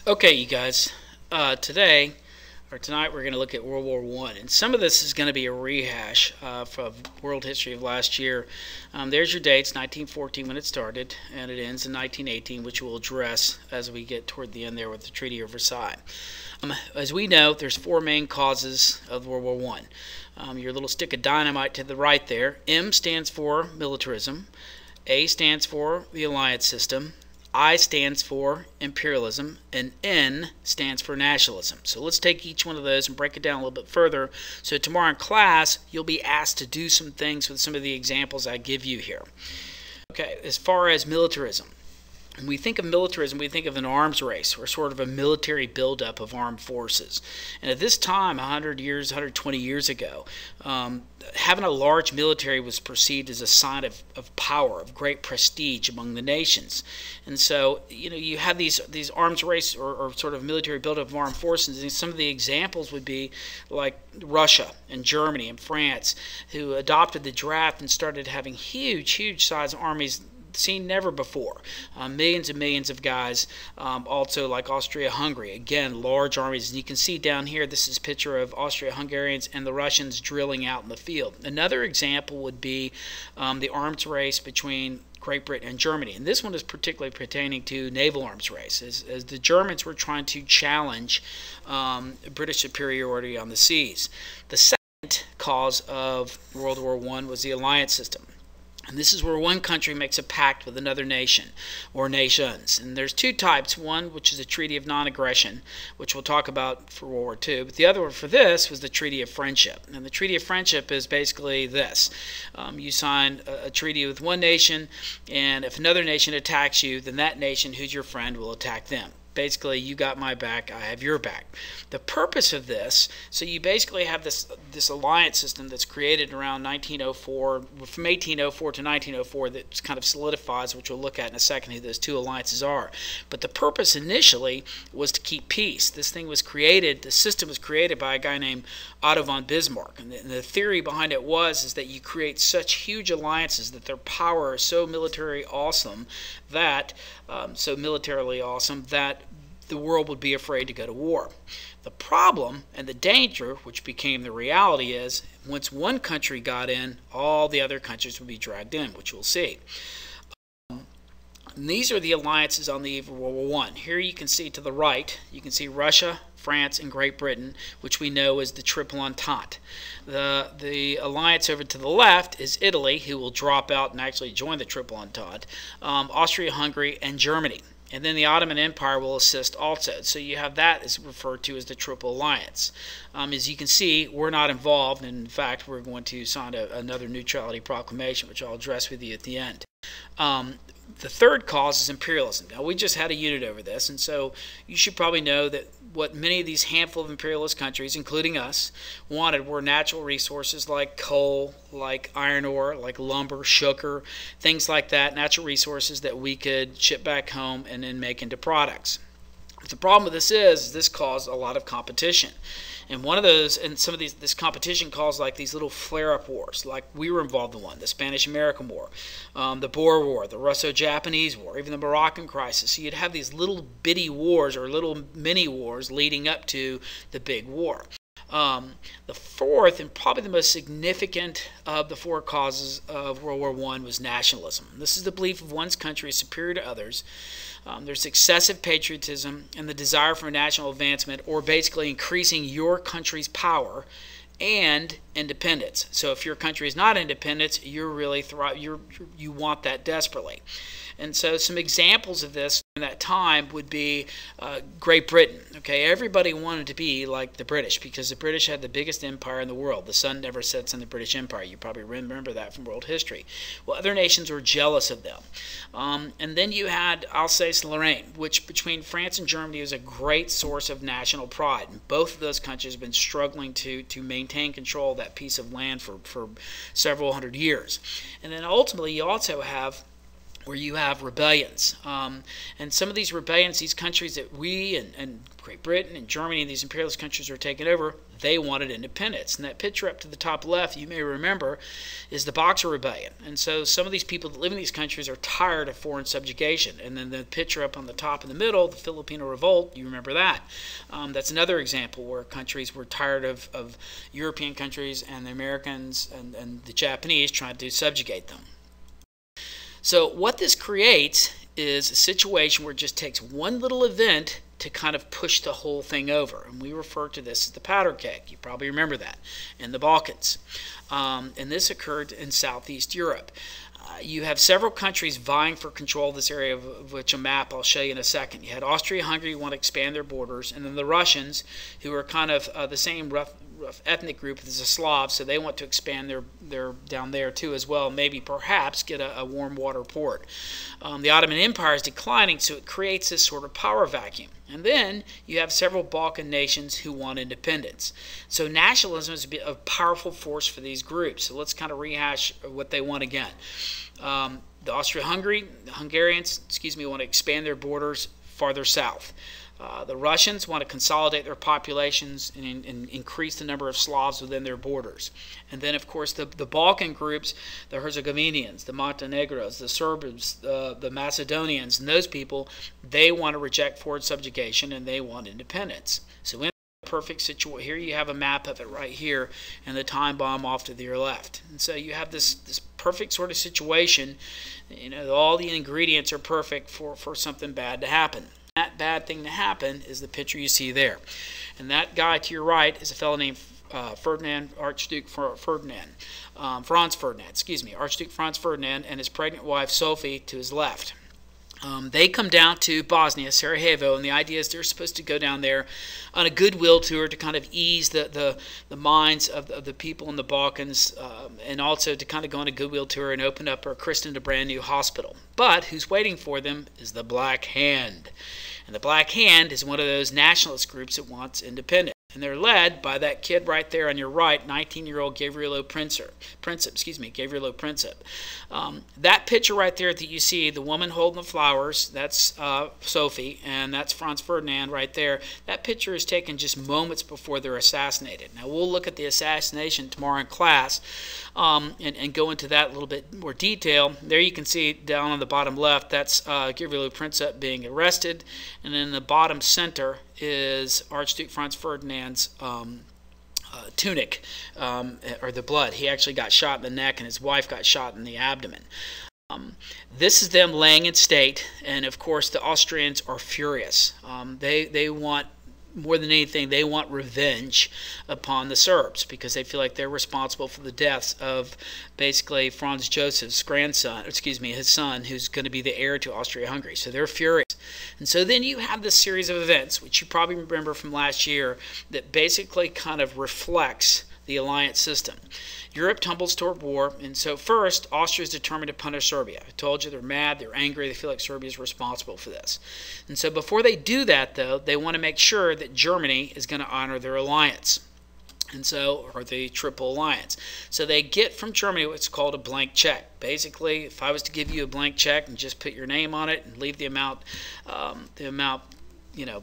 Okay, you guys, tonight we're going to look at World War I, and some of this is going to be a rehash from world history of last year. There's your dates: 1914 when it started, and it ends in 1918, which we'll address as we get toward the end there with the Treaty of Versailles. As we know, there's four main causes of World War I. Your little stick of dynamite to the right there. M stands for militarism. A stands for the alliance system. I stands for imperialism, and N stands for nationalism. So let's take each one of those and break it down a little bit further. So tomorrow in class, you'll be asked to do some things with some of the examples I give you here. Okay, as far as militarism, when we think of militarism, we think of an arms race, or sort of a military buildup of armed forces. And at this time, 120 years ago, having a large military was perceived as a sign of power, of great prestige among the nations. And so, you had these arms race or sort of military buildup of armed forces. And some of the examples would be like Russia and Germany and France, who adopted the draft and started having huge size armies seen never before. Millions and millions of guys. Also like Austria-Hungary, again, large armies. And you can see down here, this is a picture of Austria-Hungarians and the Russians drilling out in the field. Another example would be the arms race between Great Britain and Germany. And this one is particularly pertaining to naval arms race, as the Germans were trying to challenge British superiority on the seas. The second cause of World War I was the alliance system. And this is where one country makes a pact with another nation or nations. And there's two types. One, which is a Treaty of Non-Aggression, which we'll talk about for World War II. But the other one for this was the Treaty of Friendship. And the Treaty of Friendship is basically this. You sign a treaty with one nation, and if another nation attacks you, then that nation, who's your friend, will attack them. Basically, you got my back, I have your back. The purpose of this, so you basically have this alliance system that's created around 1904, from 1804 to 1904, that kind of solidifies, which we'll look at in a second, who those two alliances are. But the purpose initially was to keep peace. This thing was created, the system was created by a guy named Otto von Bismarck. And the theory behind it is that you create such huge alliances that their power is so militarily awesome that the world would be afraid to go to war. The problem and the danger, which became the reality, is once one country got in, all the other countries would be dragged in, which we'll see. And these are the alliances on the eve of World War I. Here you can see to the right, you can see Russia, France, and Great Britain, which we know as the Triple Entente. The alliance over to the left is Italy, who will drop out and actually join the Triple Entente, Austria-Hungary, and Germany. And then the Ottoman Empire will assist also. So you have that is referred to as the Triple Alliance. As you can see, we're not involved. And in fact, we're going to sign another neutrality proclamation, which I'll address with you at the end. The third cause is imperialism. Now, we just had a unit over this, and so you should probably know that what many of these handful of imperialist countries, including us, wanted were natural resources like coal, like iron ore, like lumber, sugar, things like that, natural resources that we could ship back home and then make into products. But the problem with this is this caused a lot of competition. And one of those, and some of this competition caused like these little flare-up wars, like we were involved in one, the Spanish-American War, the Boer War, the Russo-Japanese War, even the Moroccan crisis. So you'd have these little bitty wars or little mini wars leading up to the big war. The fourth and probably the most significant of the four causes of World War I was nationalism. This is the belief of one's country is superior to others. There's excessive patriotism and the desire for national advancement, or basically increasing your country's power and independence. So if your country is not independent, you're really you want that desperately. And so some examples of this in that time would be Great Britain. Okay, everybody wanted to be like the British because the British had the biggest empire in the world. The sun never sets in the British Empire. You probably remember that from world history. Well, other nations were jealous of them. And then you had Alsace-Lorraine, which between France and Germany was a great source of national pride. And both of those countries have been struggling to maintain control of that piece of land for several hundred years. And then ultimately you also have where you have rebellions. And some of these rebellions, these countries that we and Great Britain and Germany and these imperialist countries are taking over, they wanted independence. And that picture up to the top left, you may remember, is the Boxer Rebellion. And so some of these people that live in these countries are tired of foreign subjugation. And then the picture up on the top in the middle, the Filipino Revolt, you remember that. That's another example where countries were tired of European countries and the Americans and the Japanese trying to subjugate them. So what this creates is a situation where it just takes one little event to kind of push the whole thing over. And we refer to this as the powder keg. You probably remember that in the Balkans. And this occurred in Southeast Europe. You have several countries vying for control of this area, of which a map I'll show you in a second. You had Austria-Hungary who want to expand their borders, and then the Russians, who are kind of the same rough ethnic group as the Slavs, so they want to expand their down there too as well, maybe perhaps get a warm water port. The Ottoman Empire is declining, so it creates this sort of power vacuum. And then you have several Balkan nations who want independence. So nationalism is a powerful force for these groups. So let's kind of rehash what they want again. The Austria-Hungary, the Hungarians, want to expand their borders farther south. The Russians want to consolidate their populations and increase the number of Slavs within their borders. And then, of course, the Balkan groups, the Herzegovinians, the Montenegros, the Serbs, the Macedonians, and those people, they want to reject foreign subjugation and they want independence. So in a perfect situation, here you have a map of it right here, and the time bomb off to your left. And so you have this perfect sort of situation. You know, all the ingredients are perfect for something bad to happen. That bad thing to happen is the picture you see there. And that guy to your right is a fellow named Archduke Franz Ferdinand, Archduke Franz Ferdinand, and his pregnant wife Sophie to his left. They come down to Bosnia, Sarajevo, and the idea is they're supposed to go down there on a goodwill tour to kind of ease the minds of the people in the Balkans, and also to kind of go on a goodwill tour and open up or christen a brand new hospital. But who's waiting for them is the Black Hand. And the Black Hand is one of those nationalist groups that wants independence. And they're led by that kid right there on your right, 19-year-old Gavrilo Princip. That picture right there that you see, the woman holding the flowers, that's Sophie, and that's Franz Ferdinand right there. That picture is taken just moments before they're assassinated. Now, we'll look at the assassination tomorrow in class and go into that a little bit more detail. There you can see down on the bottom left, that's Gavrilo Princip being arrested, and in the bottom center is Archduke Franz Ferdinand's tunic, or the blood. He actually got shot in the neck, and his wife got shot in the abdomen. This is them laying in state, and of course the Austrians are furious. They want, more than anything, they want revenge upon the Serbs because they feel like they're responsible for the deaths of basically Franz Joseph's grandson, his son, who's going to be the heir to Austria-Hungary. So they're furious. And so then you have this series of events, which you probably remember from last year, that basically kind of reflects the alliance system. Europe tumbles toward war, and so first, Austria is determined to punish Serbia. I told you they're mad, they're angry, they feel like Serbia is responsible for this. And so before they do that, though, they want to make sure that Germany is going to honor their alliance. And so, or the Triple Alliance. So they get from Germany what's called a blank check. Basically, if I was to give you a blank check and just put your name on it and leave the amount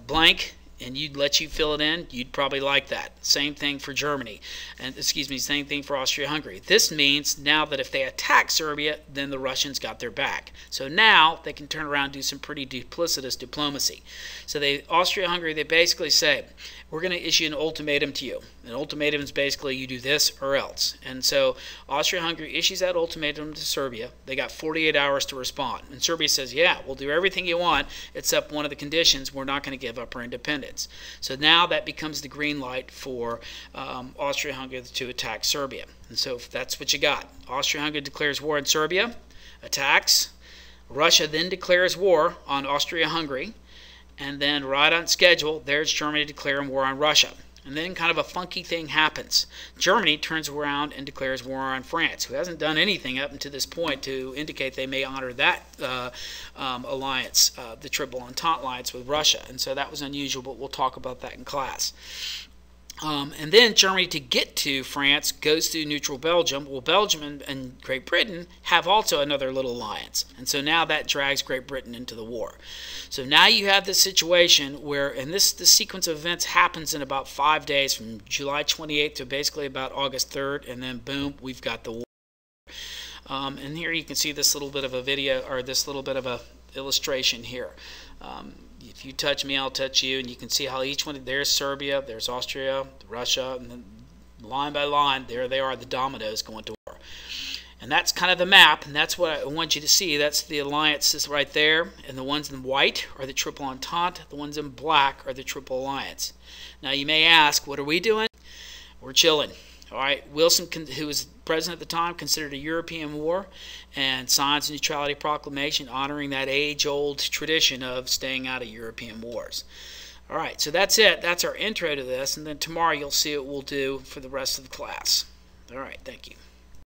blank, and you'd let you fill it in, you'd probably like that. Same thing for Germany, and same thing for Austria-Hungary. This means now that if they attack Serbia, then the Russians got their back. So now they can turn around and do some pretty duplicitous diplomacy. So Austria-Hungary, they basically say, we're going to issue an ultimatum to you. An ultimatum is basically you do this or else. And so Austria-Hungary issues that ultimatum to Serbia. They got 48 hours to respond. And Serbia says, yeah, we'll do everything you want, except one of the conditions, we're not going to give up our independence. So now that becomes the green light for Austria-Hungary to attack Serbia. And so that's what you got. Austria-Hungary declares war on Serbia, attacks. Russia then declares war on Austria-Hungary. And then right on schedule, there's Germany declaring war on Russia. And then kind of a funky thing happens. Germany turns around and declares war on France, who hasn't done anything up until this point to indicate they may honor that alliance, the Triple Entente alliance with Russia. And so that was unusual, but we'll talk about that in class. And then Germany, to get to France, goes through neutral Belgium. Well, Belgium and Great Britain have also another little alliance. And so now that drags Great Britain into the war. So now you have this situation where, and this sequence of events happens in about 5 days, from July 28th to basically about August 3rd, and then boom, we've got the war. And here you can see this little bit of a video, or this little bit of a illustration here. If you touch me, I'll touch you, and you can see how each one, there's Serbia, there's Austria, Russia, and then line by line, there they are, the dominoes going to war. And that's kind of the map, and that's what I want you to see. That's the alliances right there, and the ones in white are the Triple Entente, the ones in black are the Triple Alliance. Now you may ask, what are we doing? We're chilling. All right, Wilson, who was president at the time, considered a European war and signs a neutrality proclamation honoring that age-old tradition of staying out of European wars. All right, so that's it. That's our intro to this, and then tomorrow you'll see what we'll do for the rest of the class. All right, thank you.